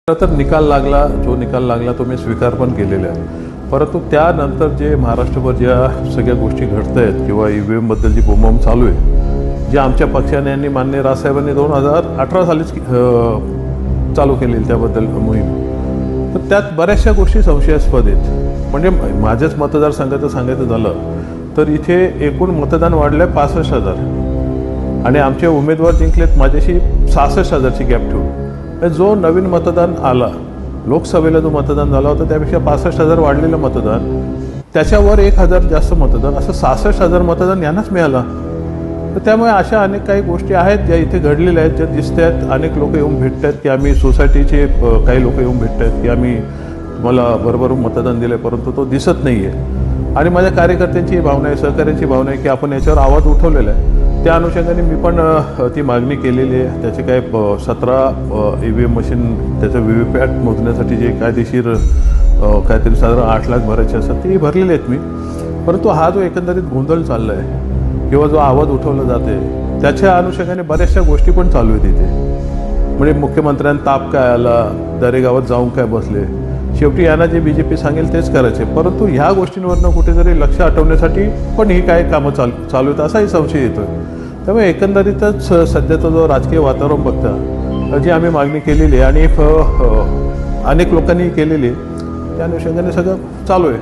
तर निकाल लागला, जो निकाल लागला तो मी स्वीकार पण केलेला आहे. परंतु त्यानंतर जे महाराष्ट्रभर ज्या सगळ्या गोष्टी घडत आहेत किंवा EVM बद्दल जी बोंबाबोंब चालू आहे, जे आमच्या पक्षाने आणि माननीय राजसाहेबांनी 2018 सालीच चालू केलेली त्याबद्दल मोहीम, तर त्यात बऱ्याचशा गोष्टी संशयास्पद आहेत. म्हणजे माझ्याच मतदारसंघाचं सांगायचं झालं तर इथे एकूण मतदान वाढलं आहे 65,000 आणि आमचे उमेदवार जिंकलेत माझ्याशी 66,000ची गॅप ठेवून. जो नवीन मतदान आला, लोकसभेला जो मतदान झाला होता त्यापेक्षा 65,000 वाढलेलं मतदान, त्याच्यावर 1,000 जास्त मतदान, असं 66,000 मतदान यांनाच मिळालं. तर त्यामुळे अशा अनेक काही गोष्टी आहेत ज्या इथे घडलेल्या आहेत, ज्या दिसत आहेत. अनेक लोक येऊन भेटत आहेत की आम्ही सोसायटीचे काही लोक येऊन भेटत आहेत की आम्ही तुम्हाला भरभरून मतदान दिलं आहे, परंतु तो दिसत नाही आहे. आणि माझ्या कार्यकर्त्यांची भावना आहे, सहकाऱ्यांची भावना आहे की आपण याच्यावर आवाज उठवलेला आहे. त्या अनुषंगाने मी पण ती मागणी केलेली आहे. त्याचे काय 17 EVM मशीन, त्याचं VVPAT मोजण्यासाठी जे कायदेशीर काहीतरी साधारण 8 लाख भरायचे असतात ती भरलेली आहेत मी. परंतु हा जो एकंदरीत गोंधळ चालला आहे किंवा जो आवाज उठवला जाते त्याच्या अनुषंगाने बऱ्याचशा गोष्टी पण चालू आहेत इथे. म्हणजे मुख्यमंत्र्यांना ताप काय आला, दरेगावात जाऊन काय बसले, शेवटी यांना जे BJP सांगेल तेच करायचे. परंतु ह्या गोष्टींवरनं कुठेतरी लक्ष हटवण्यासाठी पण ही काय कामं चालू आहेत असाही संशय येतो आहे. त्यामुळे एकंदरीतच सध्याचं जो राजकीय वातावरण बघता जी आम्ही मागणी केलेली आहे आणि अनेक लोकांनी केलेली, त्या अनुषंगाने सगळं चालू आहे.